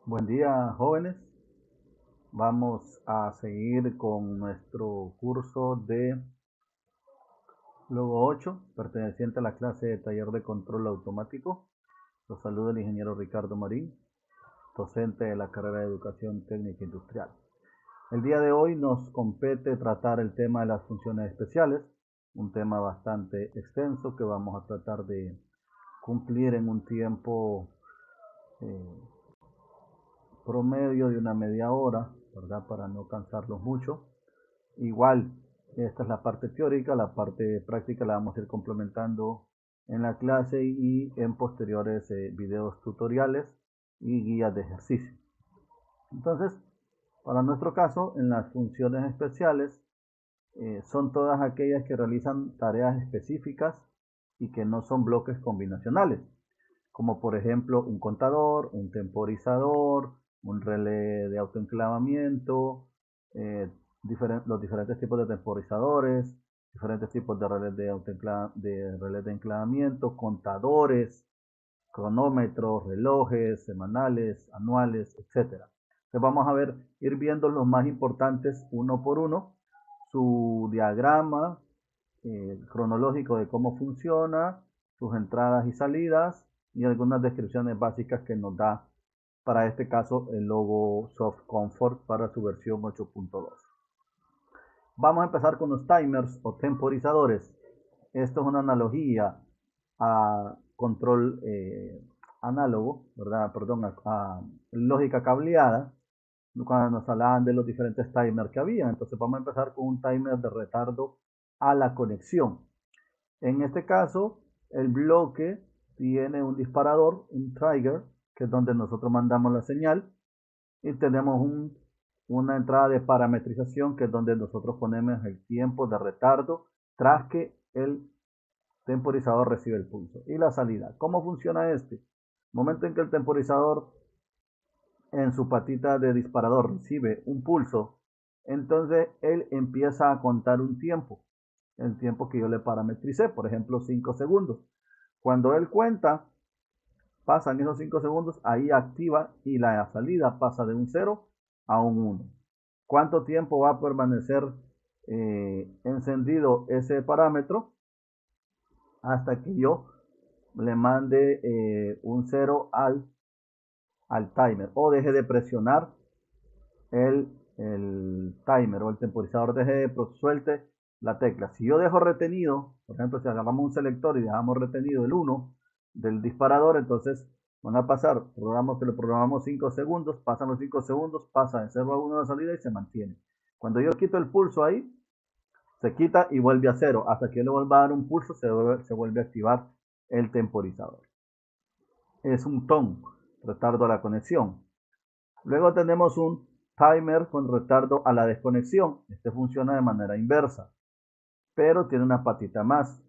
Buen día, jóvenes. Vamos a seguir con nuestro curso de Logo 8, perteneciente a la clase de Taller de Control Automático. Los saluda el ingeniero Ricardo Marín, docente de la carrera de Educación Técnica Industrial. El día de hoy nos compete tratar el tema de las funciones especiales, un tema bastante extenso que vamos a tratar de cumplir en un tiempo promedio de una media hora, ¿verdad? Para no cansarlos mucho. Igual, esta es la parte teórica, la parte práctica la vamos a ir complementando en la clase y en posteriores videos tutoriales y guías de ejercicio. Entonces, para nuestro caso, en las funciones especiales, son todas aquellas que realizan tareas específicas y que no son bloques combinacionales, como por ejemplo un contador, un temporizador, un relé de autoenclavamiento, eh, los diferentes tipos de temporizadores, diferentes tipos de relés de enclavamiento, contadores, cronómetros, relojes semanales, anuales, etcétera. Entonces vamos a ir viendo los más importantes uno por uno, su diagrama cronológico de cómo funciona, sus entradas y salidas y algunas descripciones básicas que nos da para este caso el logo Soft Comfort para su versión 8.2. Vamos a empezar con los timers o temporizadores. Esto es una analogía a control análogo, ¿verdad? Perdón, a lógica cableada, cuando nos hablaban de los diferentes timers que había. Entonces vamos a empezar con un timer de retardo a la conexión. En este caso, el bloque tiene un disparador, un trigger, que es donde nosotros mandamos la señal, y tenemos una entrada de parametrización, que es donde nosotros ponemos el tiempo de retardo tras que el temporizador recibe el pulso. Y la salida. ¿Cómo funciona este? Momento en que el temporizador en su patita de disparador recibe un pulso, entonces él empieza a contar un tiempo, el tiempo que yo le parametricé, por ejemplo 5 segundos. Cuando él cuenta, pasan esos 5 segundos, ahí activa y la salida pasa de un 0 a un 1. ¿Cuánto tiempo va a permanecer encendido ese parámetro? Hasta que yo le mande un 0 al timer o deje de presionar el timer o el temporizador, suelte la tecla. Si yo dejo retenido, por ejemplo, si agarramos un selector y dejamos retenido el 1 del disparador, entonces van a pasar, que lo programamos 5 segundos, pasan los 5 segundos, pasa de 0 a 1 la salida y se mantiene. Cuando yo quito el pulso ahí, se quita y vuelve a 0. Hasta que yo le vuelva a dar un pulso, se vuelve a activar el temporizador. Es un TON, retardo a la conexión. Luego tenemos un timer con retardo a la desconexión. Este funciona de manera inversa, pero tiene una patita más.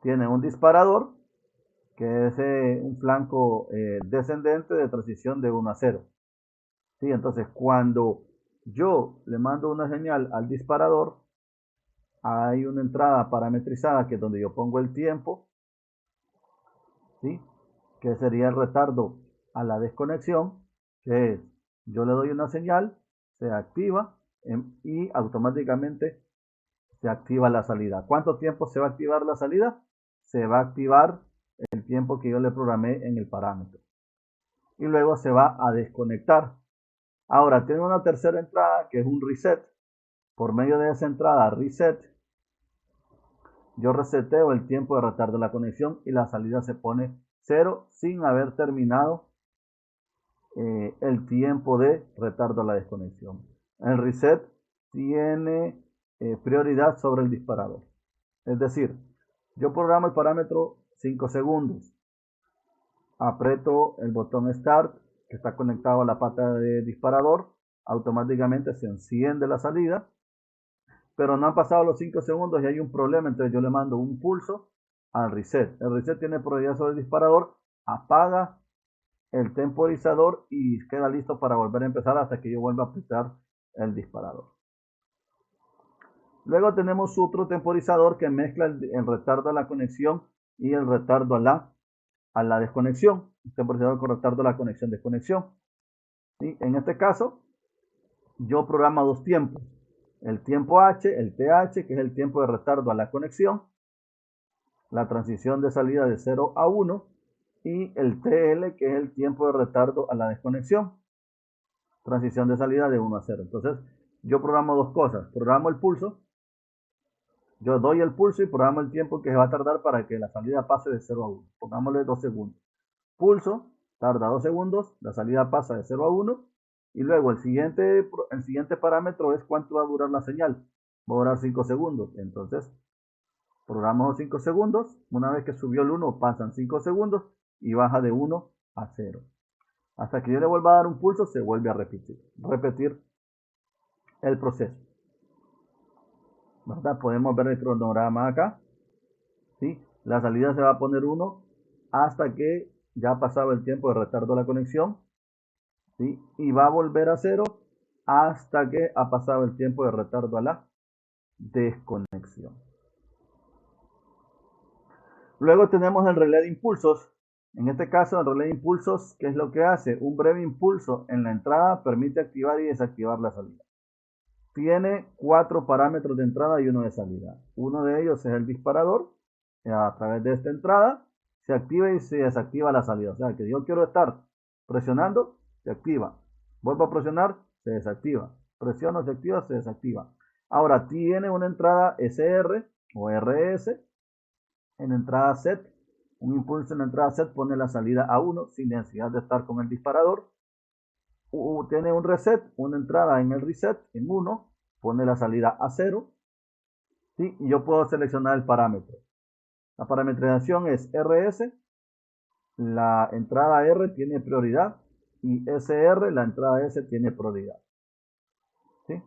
Tiene un disparador, que es un flanco descendente de transición de 1 a 0. ¿Sí? Entonces, cuando yo le mando una señal al disparador, hay una entrada parametrizada que es donde yo pongo el tiempo, ¿sí? Que sería el retardo a la desconexión, que es, yo le doy una señal, se activa y automáticamente se activa la salida. ¿Cuánto tiempo se va a activar la salida? Se va a activar el tiempo que yo le programé en el parámetro. Y luego se va a desconectar. Ahora, tiene una tercera entrada que es un reset. Por medio de esa entrada reset, yo reseteo el tiempo de retardo de la conexión y la salida se pone 0 sin haber terminado el tiempo de retardo a la desconexión. El reset tiene prioridad sobre el disparador. Es decir, yo programo el parámetro 5 segundos, aprieto el botón Start que está conectado a la pata de disparador, automáticamente se enciende la salida, pero no han pasado los 5 segundos y hay un problema, entonces yo le mando un pulso al reset. El reset tiene prioridad sobre el disparador, apaga el temporizador y queda listo para volver a empezar hasta que yo vuelva a apretar el disparador. Luego tenemos otro temporizador que mezcla el retardo a la conexión y el retardo a la desconexión. Un temporizador con retardo a la conexión-desconexión. ¿sí? En este caso, yo programo dos tiempos. El tiempo H, el TH, que es el tiempo de retardo a la conexión, la transición de salida de 0 a 1, y el TL, que es el tiempo de retardo a la desconexión, transición de salida de 1 a 0. Entonces, yo programo dos cosas. Programo el pulso, yo doy el pulso y programo el tiempo que se va a tardar para que la salida pase de 0 a 1. Pongámosle 2 segundos. Pulso, tarda 2 segundos, la salida pasa de 0 a 1, y luego el siguiente parámetro es cuánto va a durar la señal. Va a durar 5 segundos. Entonces, programamos 5 segundos. Una vez que subió el 1, pasan 5 segundos y baja de 1 a 0. Hasta que yo le vuelva a dar un pulso, se vuelve a repetir el proceso. ¿Verdad? Podemos ver el cronograma acá. ¿Sí? La salida se va a poner 1 hasta que ya ha pasado el tiempo de retardo de la conexión. ¿Sí? Y va a volver a 0 hasta que ha pasado el tiempo de retardo a la desconexión. Luego tenemos el relé de impulsos. En este caso, el relé de impulsos, ¿qué es lo que hace? Un breve impulso en la entrada permite activar y desactivar la salida. Tiene 4 parámetros de entrada y 1 de salida. Uno de ellos es el disparador. A través de esta entrada se activa y se desactiva la salida. O sea que yo quiero estar presionando, se activa. Vuelvo a presionar, se desactiva. Presiono, se activa, se desactiva. Ahora tiene una entrada SR o RS en entrada set. Un impulso en la entrada set pone la salida a 1 sin necesidad de estar con el disparador. Tiene un reset, una entrada en el reset en 1, pone la salida a 0. ¿Sí? Y yo puedo seleccionar el parámetro. La parametrización es RS, la entrada R tiene prioridad, y SR, la entrada S tiene prioridad. ¿Sí?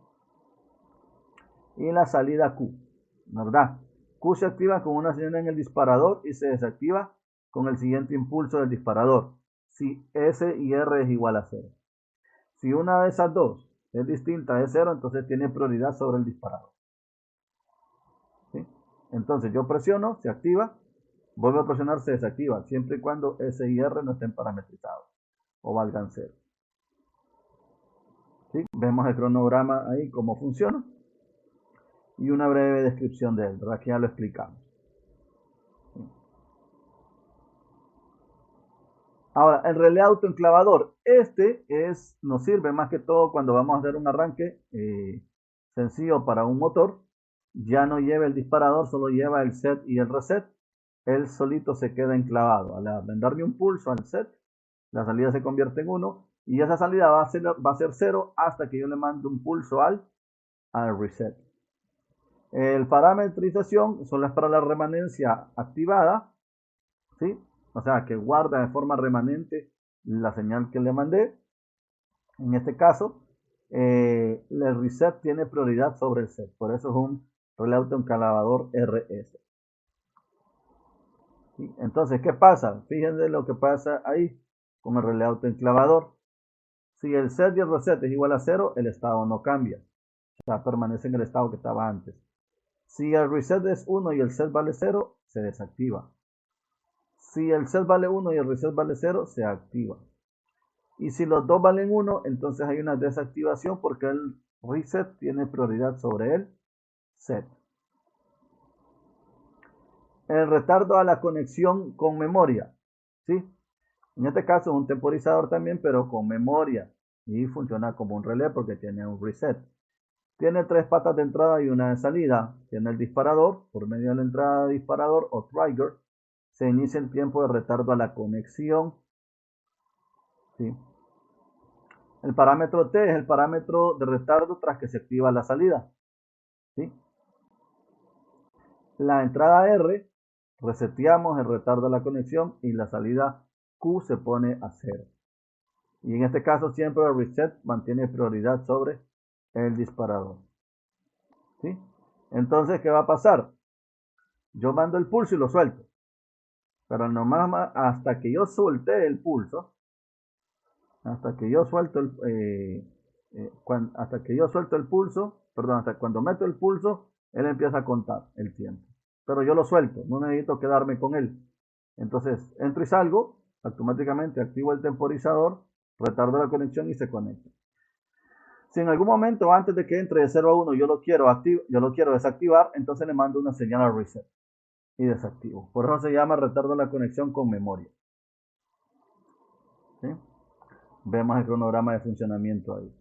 Y la salida Q, ¿verdad? Q se activa con una señal en el disparador y se desactiva con el siguiente impulso del disparador, si S y R es igual a 0. Si una de esas dos es distinta de 0, entonces tiene prioridad sobre el disparador. ¿Sí? Entonces yo presiono, se activa, vuelvo a presionar, se desactiva, siempre y cuando S y R no estén parametrizados o valgan 0. ¿Sí? Vemos el cronograma ahí, cómo funciona, y una breve descripción de él, ¿verdad? Que ya lo explicamos. ¿Sí? Ahora, el relé autoenclavador, nos sirve más que todo cuando vamos a hacer un arranque sencillo para un motor. Ya no lleva el disparador, solo lleva el set y el reset. Él solito se queda enclavado. Al darle un pulso al set, la salida se convierte en 1 y esa salida va a ser 0 hasta que yo le mande un pulso al reset. El parametrización solo es para la remanencia activada, ¿sí? O sea, que guarda de forma remanente la señal que le mandé. En este caso, el reset tiene prioridad sobre el set. Por eso es un relé autoenclavador RS. ¿Sí? Entonces, ¿qué pasa? Fíjense lo que pasa ahí con el relé autoenclavador. Si el set y el reset es igual a 0, el estado no cambia. O sea, permanece en el estado que estaba antes. Si el reset es 1 y el set vale 0, se desactiva. Si el set vale 1 y el reset vale 0, se activa. Y si los dos valen 1, entonces hay una desactivación porque el reset tiene prioridad sobre el set. El retardo a la conexión con memoria. ¿Sí? En este caso es un temporizador también, pero con memoria. Y funciona como un relé porque tiene un reset. Tiene 3 patas de entrada y una de salida. Tiene el disparador. Por medio de la entrada de disparador o trigger se inicia el tiempo de retardo a la conexión. ¿Sí? El parámetro T es el parámetro de retardo tras que se activa la salida. ¿Sí? La entrada R, reseteamos el retardo de la conexión y la salida Q se pone a 0. Y en este caso siempre el reset mantiene prioridad sobre el disparador. ¿Sí? Entonces, ¿qué va a pasar? Yo mando el pulso y lo suelto. Pero nomás hasta que yo suelte el pulso, hasta que yo suelto el pulso, perdón, hasta cuando meto el pulso, él empieza a contar el tiempo. Pero yo lo suelto, no necesito quedarme con él. Entonces, entro y salgo, automáticamente activo el temporizador retardo la conexión y se conecta. Si en algún momento antes de que entre de 0 a 1 yo lo quiero desactivar, entonces le mando una señal al reset y desactivo. Por eso se llama retardo la conexión con memoria. ¿Sí? Vemos el cronograma de funcionamiento ahí.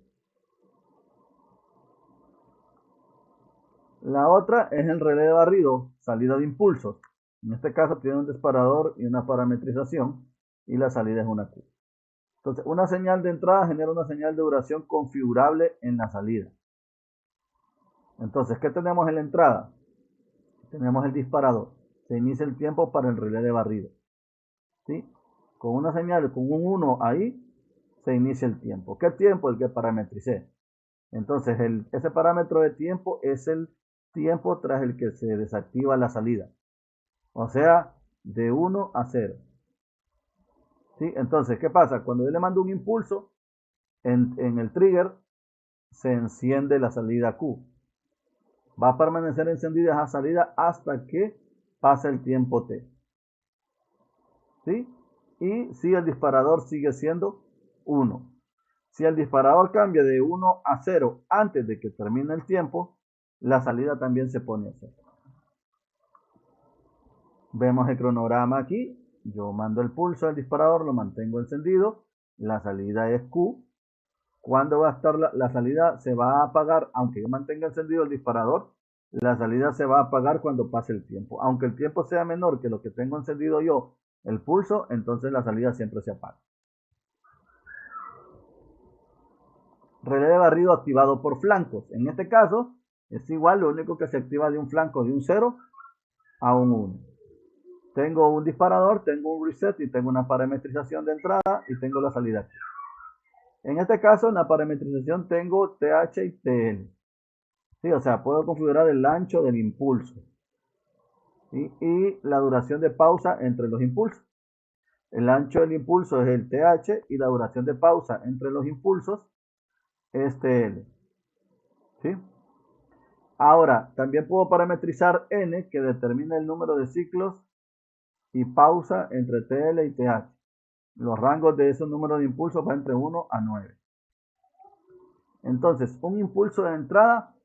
La otra es el relé de barrido, salida de impulsos. En este caso tiene un disparador y una parametrización y la salida es una Q. Entonces, una señal de entrada genera una señal de duración configurable en la salida. Entonces, ¿qué tenemos en la entrada? Tenemos el disparador. Se inicia el tiempo para el relé de barrido. ¿Sí? Con una señal, con un 1 ahí, se inicia el tiempo. ¿Qué tiempo? El que parametricé. Entonces, ese parámetro de tiempo es el tiempo tras el que se desactiva la salida. O sea, de 1 a 0. ¿Sí? Entonces, ¿qué pasa? Cuando yo le mando un impulso, en el trigger se enciende la salida Q. Va a permanecer encendida esa salida hasta que pase el tiempo T. ¿Sí? Y si el disparador sigue siendo 1. Si el disparador cambia de 1 a 0 antes de que termine el tiempo, la salida también se pone a 0. Vemos el cronograma aquí. Yo mando el pulso al disparador, lo mantengo encendido. La salida es Q. ¿Cuándo va a estar la salida? Se va a apagar, aunque yo mantenga encendido el disparador, la salida se va a apagar cuando pase el tiempo. Aunque el tiempo sea menor que lo que tengo encendido yo, el pulso, entonces la salida siempre se apaga. Relé de barrido activado por flancos. En este caso, es igual, lo único que se activa de un flanco de un 0 a un 1. Tengo un disparador, tengo un reset y tengo una parametrización de entrada y tengo la salida. En este caso, en la parametrización tengo TH y TL. Sí, o sea, puedo configurar el ancho del impulso. ¿Sí? Y la duración de pausa entre los impulsos. El ancho del impulso es el TH y la duración de pausa entre los impulsos es TL. ¿Sí? Ahora, también puedo parametrizar N, que determina el número de ciclos y pausa entre TL y TH. Los rangos de esos números de impulsos van entre 1 a 9. Entonces, un impulso de entrada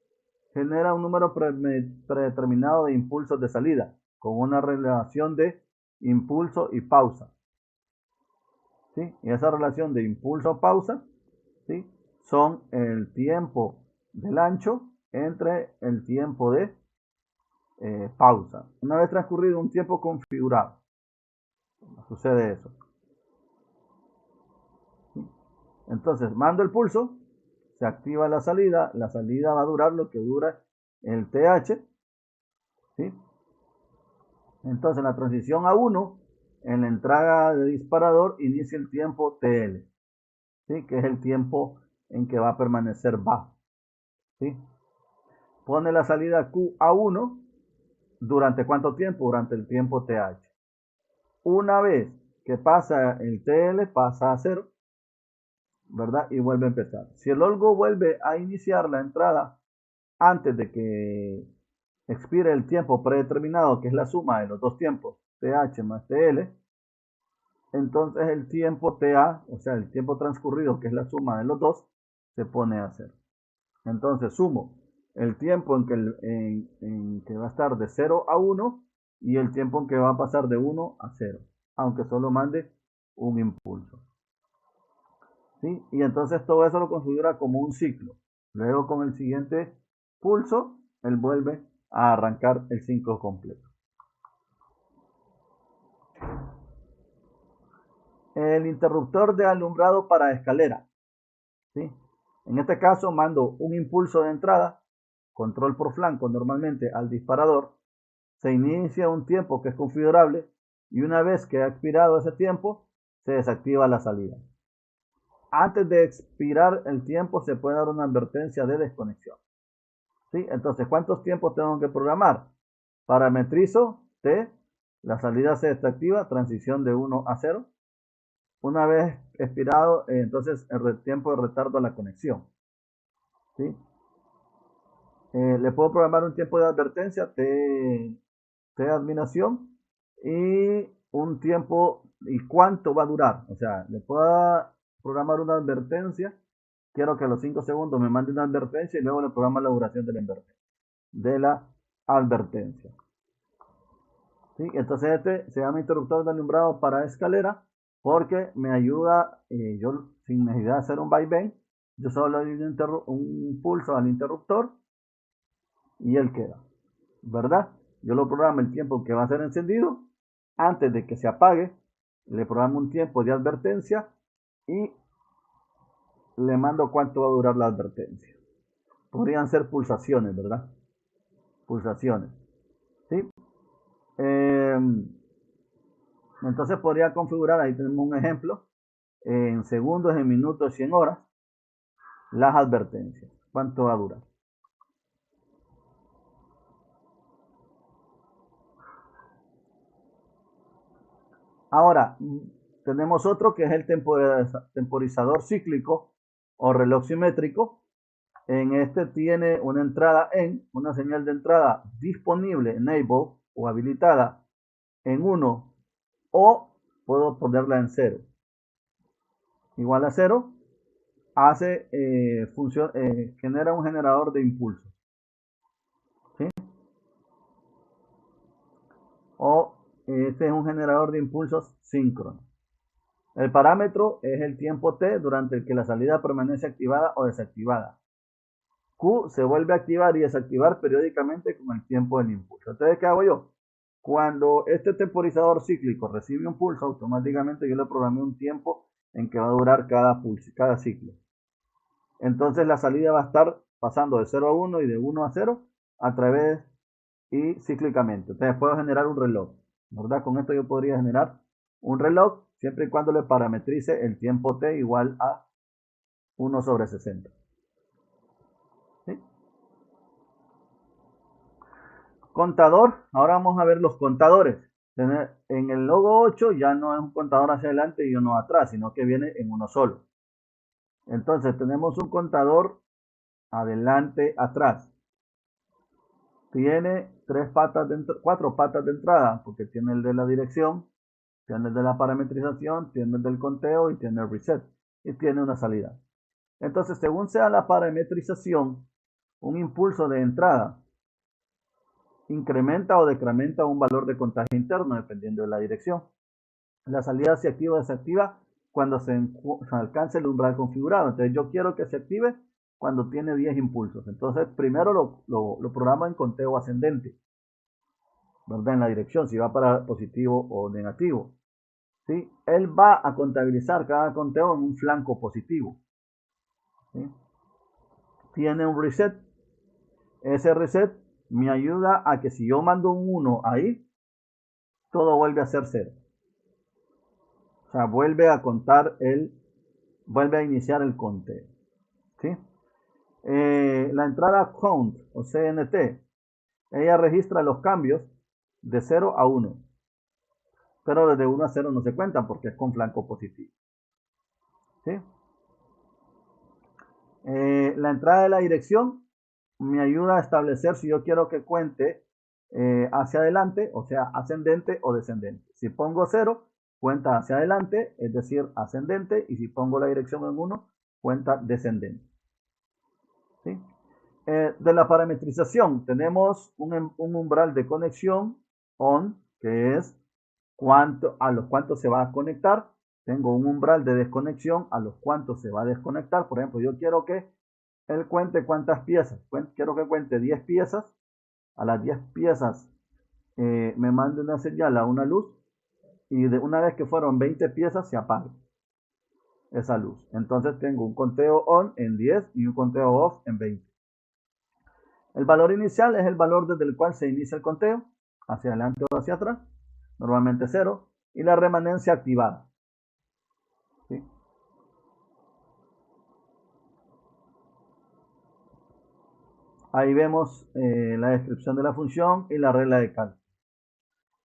genera un número predeterminado de impulsos de salida, con una relación de impulso y pausa. ¿Sí? Y esa relación de impulso-pausa, ¿sí?, son el tiempo del ancho entre el tiempo de pausa. Una vez transcurrido un tiempo configurado, sucede eso. ¿Sí? Entonces, mando el pulso, se activa la salida va a durar lo que dura el TH. ¿Sí? Entonces, la transición a 1, en la entrada de disparador, inicia el tiempo TL, ¿sí?, que es el tiempo en que va a permanecer bajo. ¿Sí? Pone la salida Q a 1, ¿durante cuánto tiempo? Durante el tiempo TH. Una vez que pasa el TL, pasa a 0, ¿verdad? Y vuelve a empezar. Si el Olgo vuelve a iniciar la entrada antes de que expire el tiempo predeterminado, que es la suma de los dos tiempos, TH más TL, entonces el tiempo TA, o sea, el tiempo transcurrido, que es la suma de los dos, se pone a 0. Entonces sumo el tiempo en que va a estar de 0 a 1 y el tiempo en que va a pasar de 1 a 0, aunque solo mande un impulso. ¿Sí? Y entonces todo eso lo configura como un ciclo. Luego con el siguiente pulso, él vuelve a arrancar el ciclo completo. El interruptor de alumbrado para escalera. ¿Sí? En este caso mando un impulso de entrada, control por flanco normalmente al disparador, se inicia un tiempo que es configurable y una vez que ha expirado ese tiempo, se desactiva la salida. Antes de expirar el tiempo se puede dar una advertencia de desconexión. ¿Sí? Entonces, ¿cuántos tiempos tengo que programar? Parametrizo T, la salida se desactiva, transición de 1 a 0. Una vez expirado, entonces el tiempo de retardo a la conexión. ¿Sí? Le puedo programar un tiempo de advertencia, T admiración, y un tiempo y cuánto va a durar. O sea, le puedo programar una advertencia. Quiero que a los 5 segundos me mande una advertencia y luego le programa la duración de la advertencia. ¿Sí? Entonces este se llama interruptor de alumbrado para escalera porque me ayuda, yo sin necesidad de hacer un vaivén, yo solo le doy un pulso al interruptor y él queda, ¿verdad? Yo lo programo el tiempo que va a ser encendido, antes de que se apague, le programo un tiempo de advertencia y le mando cuánto va a durar la advertencia. Podrían ser pulsaciones, ¿verdad? Pulsaciones, ¿sí? Entonces podría configurar, ahí tenemos un ejemplo, en segundos, en minutos y en horas, las advertencias. ¿Cuánto va a durar? Ahora, tenemos otro que es el temporizador cíclico o reloj simétrico. En este tiene una señal de entrada disponible, enable o habilitada en 1 o puedo ponerla en 0. Igual a 0, genera un generador de impulsos. ¿Sí? O este es un generador de impulsos síncrono. El parámetro es el tiempo t durante el que la salida permanece activada o desactivada. Q se vuelve a activar y desactivar periódicamente con el tiempo del impulso. Entonces, ¿qué hago yo? Cuando este temporizador cíclico recibe un pulso, automáticamente yo le programé un tiempo en que va a durar cada ciclo. Entonces la salida va a estar pasando de 0 a 1 y de 1 a 0 a través y cíclicamente. Entonces puedo generar un reloj, ¿verdad? Con esto yo podría generar un reloj siempre y cuando le parametrice el tiempo t igual a 1 sobre 60. ¿Sí? Contador, ahora vamos a ver los contadores. En el logo 8 ya no es un contador hacia adelante y uno atrás, sino que viene en uno solo. Entonces tenemos un contador adelante, atrás. Tiene 4 patas de entrada, porque tiene el de la dirección, tiene el de la parametrización, tiene el del conteo y tiene el reset. Y tiene una salida. Entonces, según sea la parametrización, un impulso de entrada incrementa o decrementa un valor de contagio interno dependiendo de la dirección. La salida se activa o desactiva cuando se alcance el umbral configurado. Entonces yo quiero que se active cuando tiene 10 impulsos. Entonces primero lo programo en conteo ascendente, ¿verdad? En la dirección, si va para positivo o negativo. ¿Sí? Él va a contabilizar cada conteo en un flanco positivo. ¿Sí? Tiene un reset. Ese reset me ayuda a que si yo mando un 1 ahí, todo vuelve a ser 0. O sea, vuelve a iniciar el conteo. ¿Sí? La entrada count o CNT, ella registra los cambios de 0 a 1. Pero desde 1 a 0 no se cuentan porque es con flanco positivo. ¿Sí? La entrada de la dirección me ayuda a establecer si yo quiero que cuente hacia adelante, o sea, ascendente o descendente. Si pongo 0, cuenta hacia adelante, es decir, ascendente, y si pongo la dirección en 1, cuenta descendente. ¿Sí? De la parametrización, tenemos un umbral de conexión on, que es a los cuantos se va a conectar. Tengo un umbral de desconexión a los cuantos se va a desconectar. Por ejemplo, yo quiero que él cuente cuántas piezas. Quiero que cuente 10 piezas. A las 10 piezas me mande una señal a una luz y de una vez que fueron 20 piezas se apaga esa luz. Entonces tengo un conteo on en 10 y un conteo off en 20. El valor inicial es el valor desde el cual se inicia el conteo, hacia adelante o hacia atrás, normalmente 0, y la remanencia activada. ¿Sí? Ahí vemos la descripción de la función y la regla de cálculo.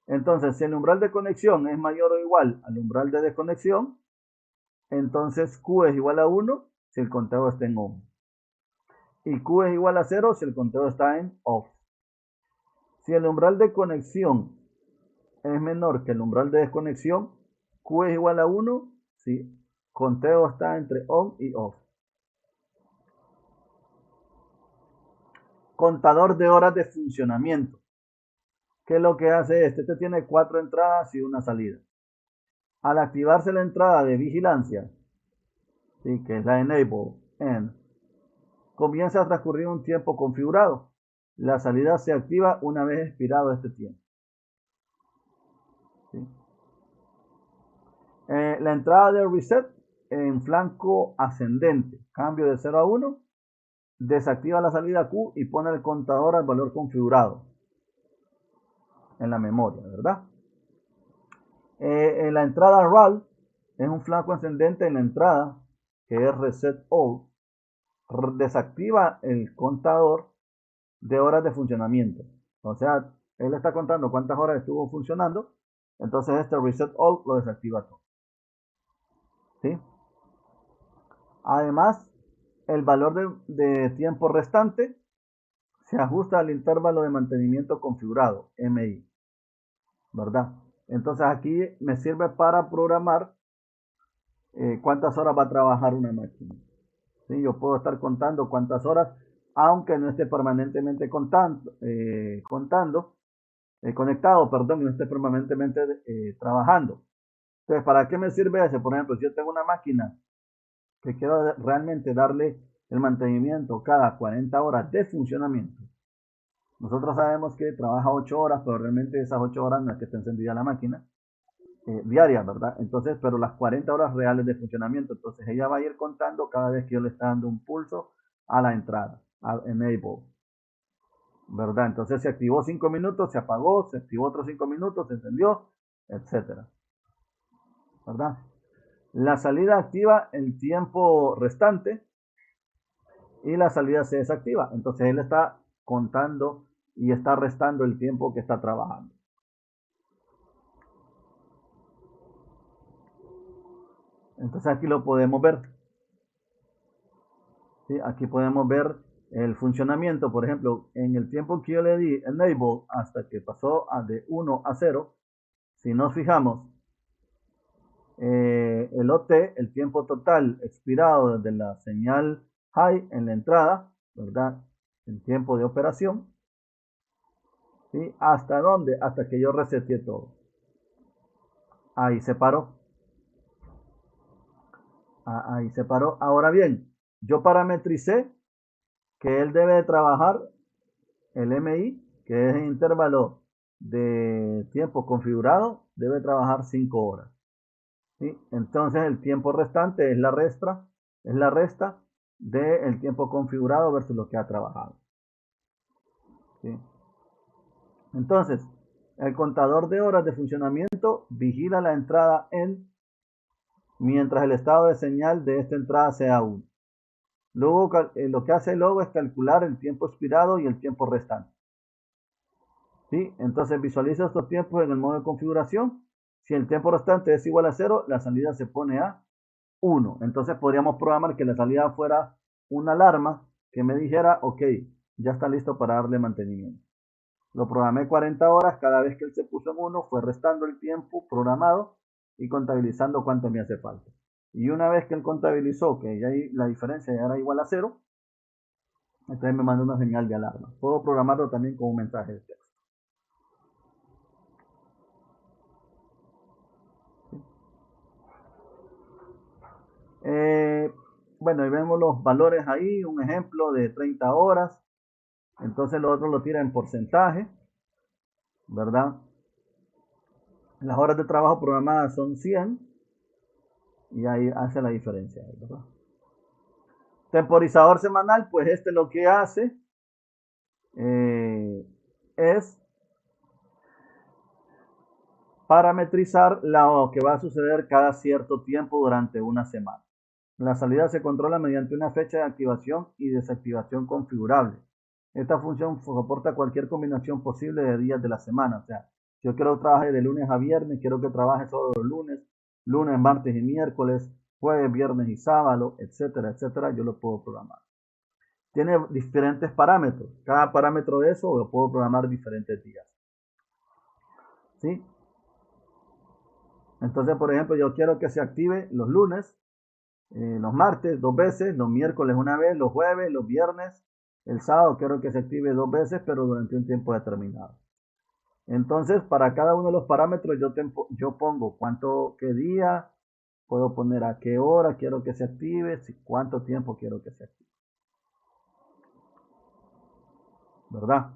Entonces, si el umbral de conexión es mayor o igual al umbral de desconexión, entonces Q es igual a 1 si el conteo está en on. Y Q es igual a 0 si el conteo está en off. Si el umbral de conexión es menor que el umbral de desconexión, Q es igual a 1 si Conteo está entre on y off. Contador de horas de funcionamiento. ¿Qué es lo que hace este? Este tiene 4 entradas y una salida. Al activarse la entrada de vigilancia, ¿sí? Que es la enable end, comienza a transcurrir un tiempo configurado. La salida se activa una vez expirado este tiempo. ¿Sí? La entrada de reset en flanco ascendente, cambio de 0 a 1, desactiva la salida Q y pone el contador al valor configurado en la memoria, ¿verdad? En la entrada RAL es un flanco ascendente en la entrada, que es reset all, desactiva el contador de horas de funcionamiento. O sea, él está contando cuántas horas estuvo funcionando, entonces este reset all lo desactiva todo. ¿Sí? Además, el valor de tiempo restante se ajusta al intervalo de mantenimiento configurado, MI, ¿verdad? Entonces aquí me sirve para programar cuántas horas va a trabajar una máquina. ¿Sí? Yo puedo estar contando cuántas horas, aunque no esté permanentemente conectado, perdón, y no esté permanentemente trabajando. Entonces, ¿para qué me sirve ese? Por ejemplo, si yo tengo una máquina que quiero realmente darle el mantenimiento cada 40 horas de funcionamiento. Nosotros sabemos que trabaja 8 horas, pero realmente esas 8 horas no es que esté encendida la máquina diaria, ¿verdad? Entonces, pero las 40 horas reales de funcionamiento, entonces ella va a ir contando cada vez que yo le está dando un pulso a la entrada, al enable, ¿verdad? Entonces se activó 5 minutos, se apagó, se activó otros 5 minutos, se encendió, etcétera, ¿verdad? La salida activa el tiempo restante y la salida se desactiva. Entonces él está contando y está restando el tiempo que está trabajando. Entonces aquí lo podemos ver. ¿Sí? Aquí podemos ver el funcionamiento. Por ejemplo, en el tiempo que yo le di enable hasta que pasó de 1 a 0, si nos fijamos, el OT, el tiempo total expirado desde la señal high en la entrada, ¿verdad? El tiempo de operación, ¿sí? ¿Hasta dónde? Hasta que yo reseteé todo. Ahí se paró. Ahí se paró. Ahora bien, yo parametricé que él debe trabajar el MI, que es el intervalo de tiempo configurado, debe trabajar 5 horas. ¿Sí? Entonces el tiempo restante es la resta del tiempo configurado versus lo que ha trabajado. ¿Sí? Entonces, el contador de horas de funcionamiento vigila la entrada en mientras el estado de señal de esta entrada sea 1. Luego, lo que hace luego es calcular el tiempo expirado y el tiempo restante. ¿Sí? Entonces visualiza estos tiempos en el modo de configuración. Si el tiempo restante es igual a 0, la salida se pone a 1. Entonces podríamos programar que la salida fuera una alarma que me dijera, ok, ya está listo para darle mantenimiento. Lo programé 40 horas, cada vez que él se puso en 1, fue restando el tiempo programado y contabilizando cuánto me hace falta. Y una vez que él contabilizó que ya la diferencia ya era igual a 0, entonces me manda una señal de alarma. Puedo programarlo también con un mensaje de texto. Bueno, y vemos los valores ahí, un ejemplo de 30 horas. Entonces lo otro lo tira en porcentaje, ¿verdad? Las horas de trabajo programadas son 100 y ahí hace la diferencia, ¿verdad? Temporizador semanal, pues este lo que hace es parametrizar lo que va a suceder cada cierto tiempo durante una semana. La salida se controla mediante una fecha de activación y desactivación configurable. Esta función soporta cualquier combinación posible de días de la semana. O sea, si yo quiero que trabaje de lunes a viernes, quiero que trabaje solo los lunes, martes y miércoles, jueves, viernes y sábado, etcétera, etcétera, yo lo puedo programar. Tiene diferentes parámetros. Cada parámetro de eso lo puedo programar diferentes días. ¿Sí? Entonces, por ejemplo, yo quiero que se active los lunes, Los martes 2 veces, los miércoles una vez, los jueves, los viernes, el sábado quiero que se active 2 veces, pero durante un tiempo determinado. Entonces, para cada uno de los parámetros yo pongo qué día, puedo poner a qué hora quiero que se active, cuánto tiempo quiero que se active. ¿Verdad?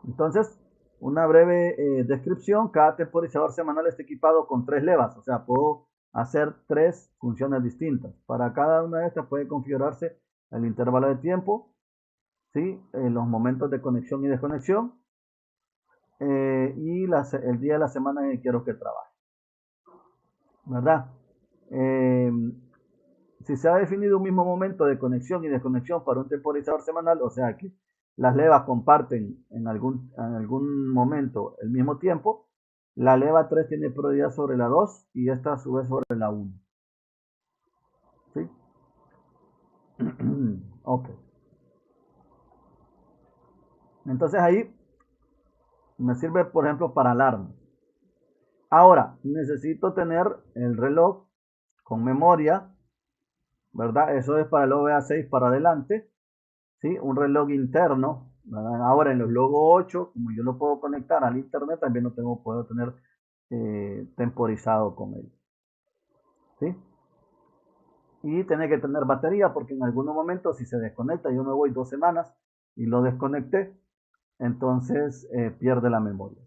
Entonces, una breve descripción. Cada temporizador semanal está equipado con 3 levas, o sea, puedo hacer 3 funciones distintas. Para cada una de estas puede configurarse el intervalo de tiempo, ¿sí? Los momentos de conexión y desconexión, y el día de la semana que quiero que trabaje. ¿Verdad? Si se ha definido un mismo momento de conexión y desconexión para un temporizador semanal, o sea que las levas comparten en algún momento el mismo tiempo, la leva 3 tiene prioridad sobre la 2 y esta a su vez sobre la 1. ¿Sí? Ok. Entonces ahí me sirve, por ejemplo, para alarmas. Ahora, necesito tener el reloj con memoria, ¿verdad? Eso es para el OVA6 para adelante, ¿sí? Un reloj interno. Ahora en los Logo 8, como yo lo puedo conectar al internet, también puedo tener temporizado con él, ¿sí? Y tiene que tener batería porque en algunos momentos si se desconecta, yo me voy 2 semanas y lo desconecté, entonces pierde la memoria.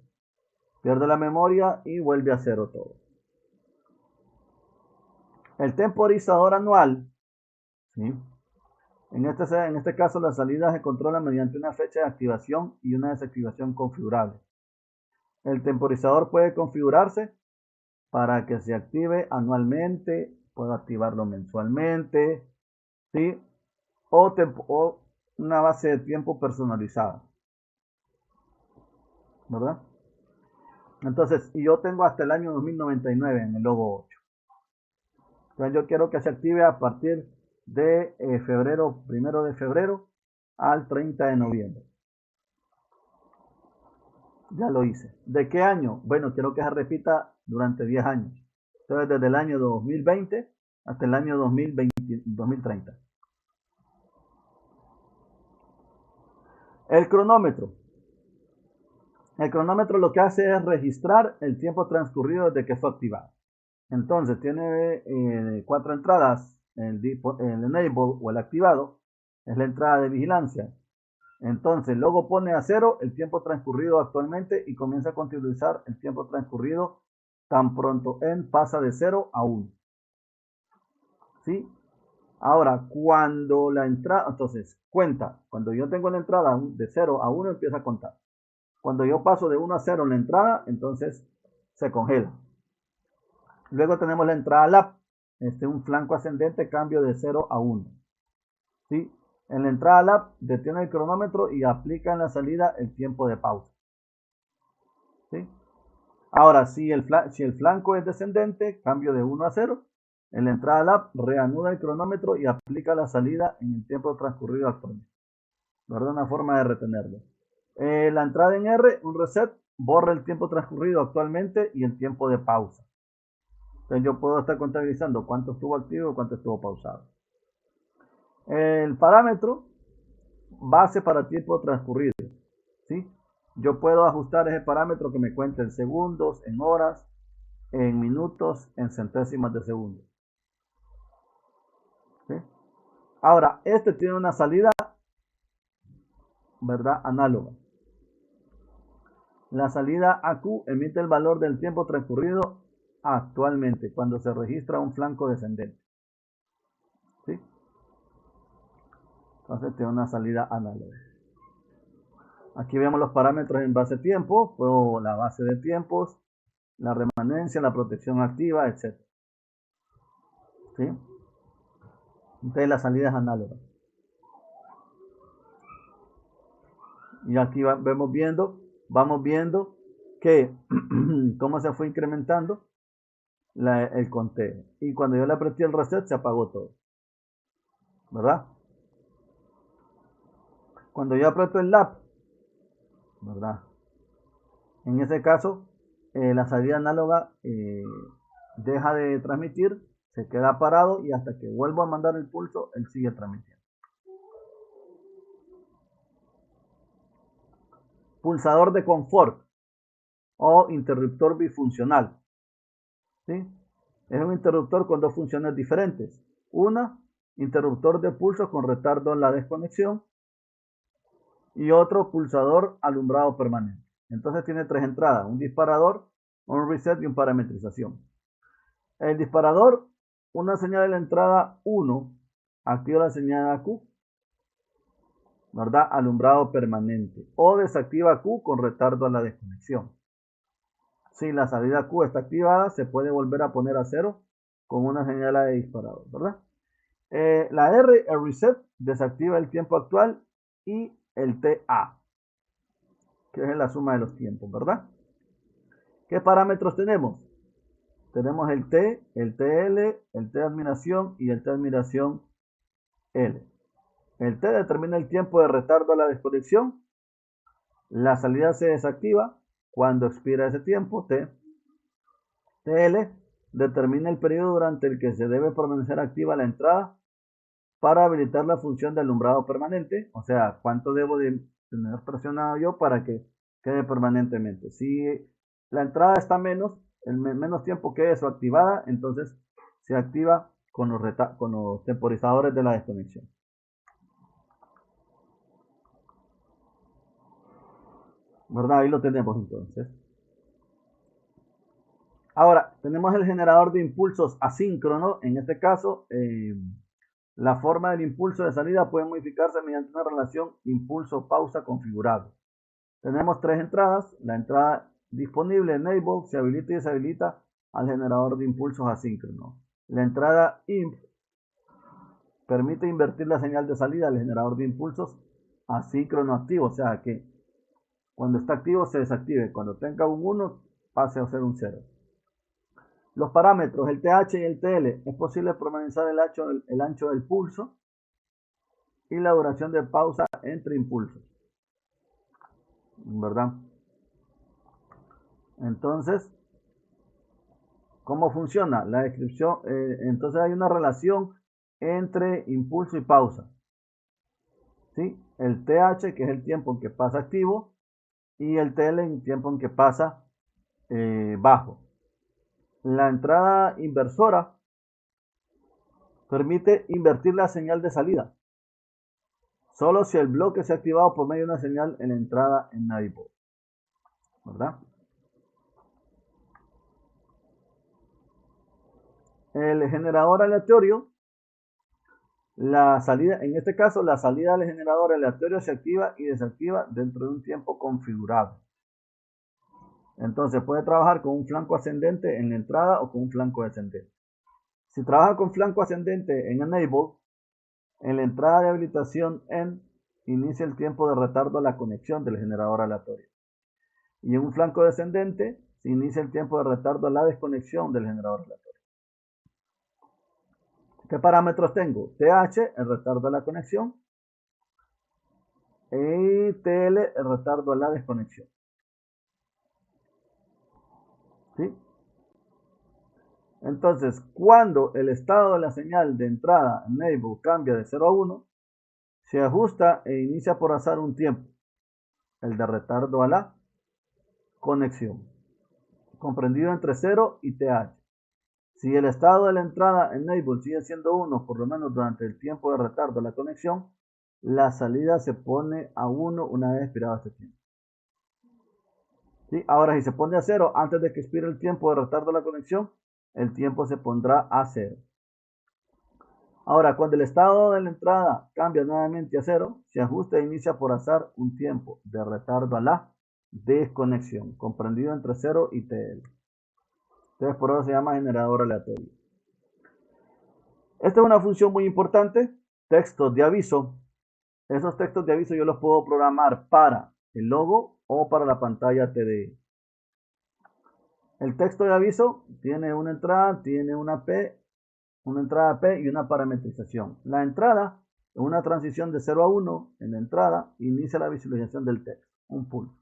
Pierde la memoria y vuelve a cero todo. El temporizador anual, ¿sí? En este caso, la salida se controla mediante una fecha de activación y una desactivación configurable. El temporizador puede configurarse para que se active anualmente, puedo activarlo mensualmente, ¿sí? O una base de tiempo personalizada, ¿verdad? Entonces, y yo tengo hasta el año 2099 en el Logo 8. Entonces, yo quiero que se active a partir de febrero, 1 de febrero al 30 de noviembre. Ya lo hice. ¿De qué año? Bueno, quiero que se repita durante 10 años. Entonces, desde el año 2020 hasta el año 2030. El cronómetro. El cronómetro lo que hace es registrar el tiempo transcurrido desde que fue activado. Entonces, tiene 4 entradas. El enable o el activado es la entrada de vigilancia. Entonces, luego pone a 0 el tiempo transcurrido actualmente y comienza a contabilizar el tiempo transcurrido tan pronto pasa de 0 a 1. ¿Sí? Ahora, cuando la entrada, entonces, cuenta, cuando yo tengo la entrada de 0 a 1 empieza a contar. Cuando yo paso de 1 a 0 en la entrada, entonces se congela. Luego tenemos la entrada LAP, un flanco ascendente, cambio de 0 a 1. ¿Sí? En la entrada LAP detiene el cronómetro y aplica en la salida el tiempo de pausa. ¿Sí? Ahora, si el flanco es descendente, cambio de 1 a 0. En la entrada LAP reanuda el cronómetro y aplica la salida en el tiempo transcurrido actualmente. ¿Verdad? Una forma de retenerlo. La entrada en R, un reset, borra el tiempo transcurrido actualmente y el tiempo de pausa. Entonces yo puedo estar contabilizando cuánto estuvo activo y cuánto estuvo pausado. El parámetro base para tiempo transcurrido, ¿sí? Yo puedo ajustar ese parámetro que me cuente en segundos, en horas, en minutos, en centésimas de segundo. ¿Sí? Ahora, este tiene una salida, ¿verdad? Análoga. La salida AQ emite el valor del tiempo transcurrido actualmente cuando se registra un flanco descendente. ¿Sí? Entonces tiene una salida análoga. Aquí vemos los parámetros en base tiempo, luego la base de tiempos, la remanencia, la protección activa, etc. ¿Sí? Entonces la salida es análoga. Y aquí vamos viendo que cómo se fue incrementando el conteo. Y cuando yo le apreté el reset se apagó todo. ¿Verdad? Cuando yo aprieto el lap, ¿verdad? En ese caso, la salida análoga deja de transmitir, Se queda parado y hasta que vuelvo a mandar el pulso, él sigue transmitiendo. Pulsador de confort o interruptor bifuncional. ¿Sí? Es un interruptor con dos funciones diferentes. Una, interruptor de pulso con retardo en la desconexión. Y otro, pulsador alumbrado permanente. Entonces tiene tres entradas, un disparador, un reset y un parametrización. El disparador, una señal de la entrada 1, activa la señal Q, ¿verdad? Alumbrado permanente. O desactiva Q con retardo a la desconexión. Si la salida Q está activada, se puede volver a poner a 0 con una señal de disparador, ¿verdad? La R, el reset, desactiva el tiempo actual y el TA, que es la suma de los tiempos, ¿verdad? ¿Qué parámetros tenemos? Tenemos el T, el TL, el T admiración y el T admiración L. El T determina el tiempo de retardo a la desconexión. La salida se desactiva cuando expira ese tiempo, T. TL determina el periodo durante el que se debe permanecer activa la entrada para habilitar la función de alumbrado permanente, o sea, cuánto debo de tener presionado yo para que quede permanentemente. Si la entrada está menos tiempo que eso activada, entonces se activa con los temporizadores de la desconexión. ¿Verdad? Ahí lo tenemos entonces. Ahora, tenemos el generador de impulsos asíncrono. En este caso, la forma del impulso de salida puede modificarse mediante una relación impulso-pausa configurable. Tenemos tres entradas. La entrada disponible, enable, se habilita y deshabilita al generador de impulsos asíncronos. La entrada imp permite invertir la señal de salida al generador de impulsos asíncrono activo, o sea que cuando está activo se desactive, cuando tenga un 1 pase a ser un 0. Los parámetros, el TH y el TL, es posible pronunciar el ancho del pulso y la duración de pausa entre impulsos, ¿verdad? Entonces, ¿cómo funciona? La descripción, entonces hay una relación entre impulso y pausa, ¿sí? El TH, que es el tiempo en que pasa activo, y el TL, el tiempo en que pasa bajo. La entrada inversora permite invertir la señal de salida, solo si el bloque se ha activado por medio de una señal en la entrada en Navipod, ¿verdad? El generador aleatorio, en este caso, la salida del generador aleatorio se activa y desactiva dentro de un tiempo configurable. Entonces puede trabajar con un flanco ascendente en la entrada o con un flanco descendente. Si trabaja con flanco ascendente en Enable, en la entrada de habilitación en inicia el tiempo de retardo a la conexión del generador aleatorio. Y en un flanco descendente se inicia el tiempo de retardo a la desconexión del generador aleatorio. ¿Qué parámetros tengo? TH, el retardo a la conexión, y TL, el retardo a la desconexión. ¿Sí? Entonces, cuando el estado de la señal de entrada enable cambia de 0 a 1, se ajusta e inicia por azar un tiempo, el de retardo a la conexión, comprendido entre 0 y TH. Si el estado de la entrada enable sigue siendo 1, por lo menos durante el tiempo de retardo a la conexión, la salida se pone a 1 una vez expirado este tiempo. ¿Sí? Ahora, si se pone a 0 antes de que expire el tiempo de retardo a la conexión, el tiempo se pondrá a 0. Ahora, cuando el estado de la entrada cambia nuevamente a 0, se ajusta e inicia por azar un tiempo de retardo a la desconexión, comprendido entre 0 y TL. Entonces, por eso se llama generador aleatorio. Esta es una función muy importante, textos de aviso. Esos textos de aviso yo los puedo programar para el logo o para la pantalla TDI. El texto de aviso tiene una entrada, tiene una entrada P y una parametrización. La entrada es una transición de 0 a 1. En la entrada inicia la visualización del texto, un pulso.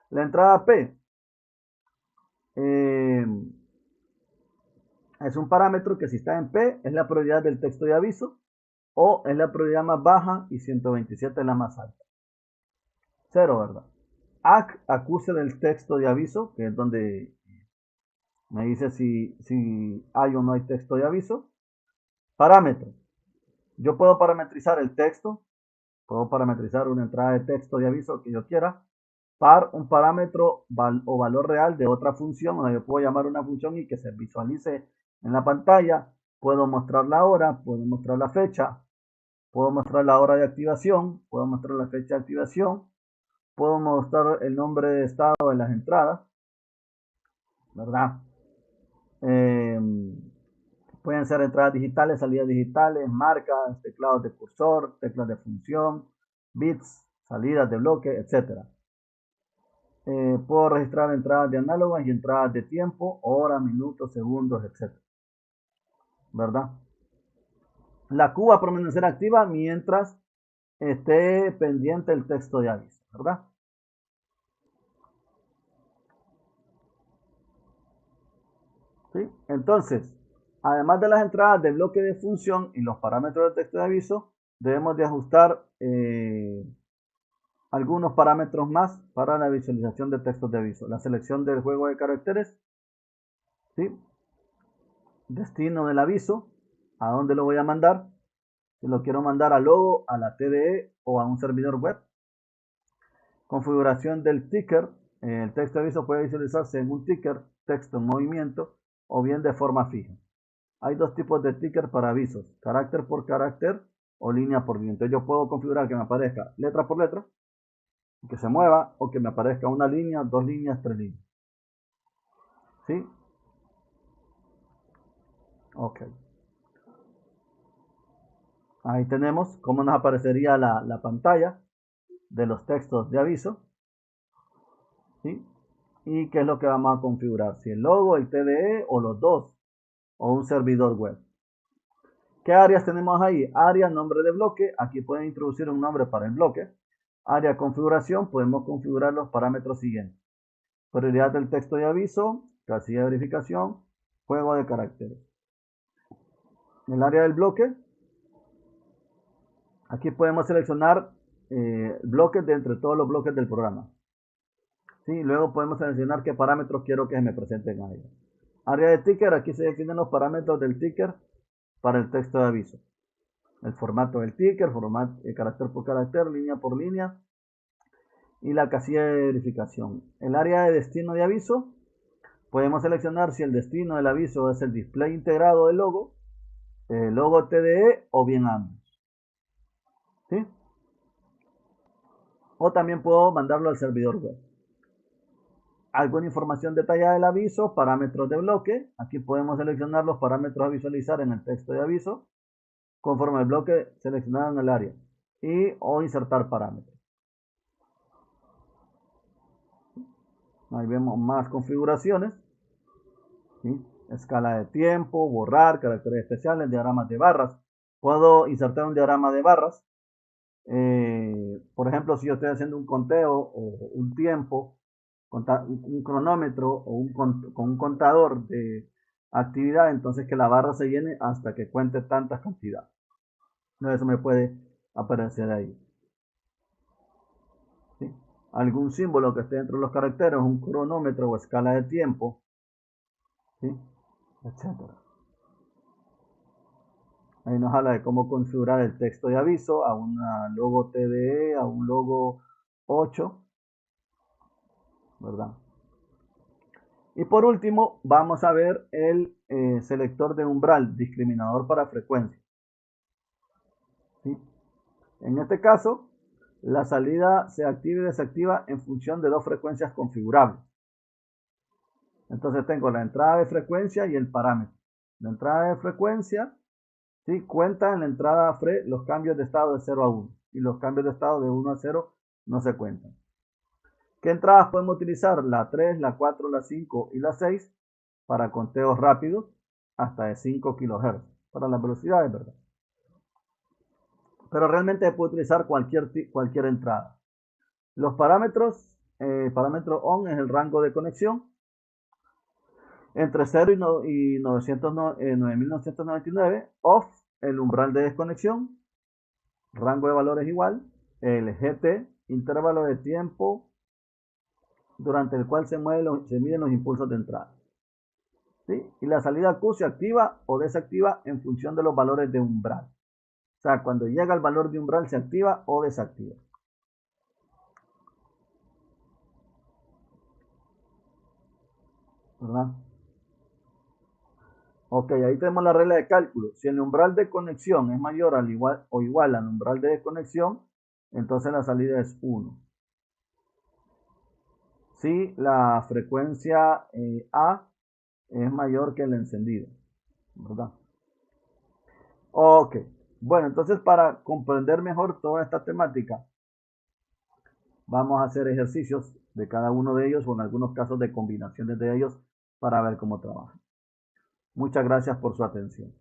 La entrada P Es un parámetro que si está en P es la prioridad del texto de aviso o es la prioridad más baja y 127 es la más alta. 0, ¿verdad? Acuse del texto de aviso, que es donde me dice si hay o no hay texto de aviso. Parámetro. Yo puedo parametrizar el texto, puedo parametrizar una entrada de texto de aviso que yo quiera, un parámetro o valor real de otra función, o yo puedo llamar una función y que se visualice en la pantalla. Puedo mostrar la hora, puedo mostrar la fecha, puedo mostrar la hora de activación, puedo mostrar la fecha de activación, puedo mostrar el nombre de estado de las entradas, ¿verdad? Pueden ser entradas digitales, salidas digitales, marcas, teclados de cursor, teclas de función, bits, salidas de bloque, etc. Puedo registrar entradas de análogas y entradas de tiempo, hora, minutos, segundos, etc. ¿Verdad? La Q va a permanecer activa mientras esté pendiente el texto de aviso, ¿verdad? ¿Sí? Entonces, además de las entradas de bloque de función y los parámetros del texto de aviso, debemos de ajustar algunos parámetros más para la visualización de textos de aviso. La selección del juego de caracteres, ¿sí? Destino del aviso, a dónde lo voy a mandar, si lo quiero mandar al logo, a la TDE o a un servidor web. Configuración del ticker, el texto de aviso puede visualizarse en un ticker, texto en movimiento o bien de forma fija. Hay dos tipos de ticker para avisos, carácter por carácter o línea por línea. Entonces yo puedo configurar que me aparezca letra por letra, que se mueva, o que me aparezca una línea, dos líneas, tres líneas. ¿Sí? Ok. Ahí tenemos cómo nos aparecería la pantalla de los textos de aviso. ¿Sí? Y qué es lo que vamos a configurar. Si el logo, el TDE o los dos. O un servidor web. ¿Qué áreas tenemos ahí? Área, nombre de bloque. Aquí pueden introducir un nombre para el bloque. Área configuración. Podemos configurar los parámetros siguientes. Prioridad del texto de aviso. Casilla de verificación. Juego de caracteres. En el área del bloque. Aquí podemos seleccionar bloques de entre todos los bloques del programa. ¿Sí? Luego podemos seleccionar qué parámetros quiero que se me presenten ahí. Área de ticker. Aquí se definen los parámetros del ticker para el texto de aviso. El formato del ticker, carácter por carácter, línea por línea y la casilla de verificación. El área de destino de aviso, podemos seleccionar si el destino del aviso es el display integrado del logo, el logo TDE o bien ambos. ¿Sí? O también puedo mandarlo al servidor web. Alguna información detallada del aviso, parámetros de bloque. Aquí podemos seleccionar los parámetros a visualizar en el texto de aviso conforme al bloque seleccionado en el área y o insertar parámetros. Ahí vemos más configuraciones. ¿Sí? Escala de tiempo, borrar, caracteres especiales, diagramas de barras. Puedo insertar un diagrama de barras. Por ejemplo, si yo estoy haciendo un conteo o un tiempo, un cronómetro o con un contador de actividad, entonces que la barra se llene hasta que cuente tantas cantidades. Eso me puede aparecer ahí. ¿Sí? Algún símbolo que esté dentro de los caracteres, un cronómetro o escala de tiempo, ¿sí? Etcétera. Ahí nos habla de cómo configurar el texto de aviso a una logo TDE, a un logo 8, ¿verdad? Y por último, vamos a ver el selector de umbral, discriminador para frecuencia. ¿Sí? En este caso, la salida se activa y desactiva en función de dos frecuencias configurables. Entonces tengo la entrada de frecuencia y el parámetro. La entrada de frecuencia, ¿sí? Cuenta en la entrada FRE los cambios de estado de 0 a 1 y los cambios de estado de 1 a 0 no se cuentan. ¿Qué entradas podemos utilizar? La 3, la 4, la 5 y la 6 para conteos rápidos hasta de 5 kHz para las velocidades, ¿verdad? Pero realmente se puede utilizar cualquier entrada. Los parámetros, parámetro ON es el rango de conexión. Entre 0 y 9.999, off, el umbral de desconexión, rango de valores igual, el GT, intervalo de tiempo durante el cual se miden los impulsos de entrada. ¿Sí? Y la salida Q se activa o desactiva en función de los valores de umbral. O sea, cuando llega el valor de umbral se activa o desactiva. ¿Verdad? Ok, ahí tenemos la regla de cálculo. Si el umbral de conexión es mayor al igual o igual al umbral de desconexión, entonces la salida es 1. Si la frecuencia A es mayor que el encendido, ¿verdad? Ok, bueno, entonces para comprender mejor toda esta temática, vamos a hacer ejercicios de cada uno de ellos o en algunos casos de combinaciones de ellos para ver cómo trabajan. Muchas gracias por su atención.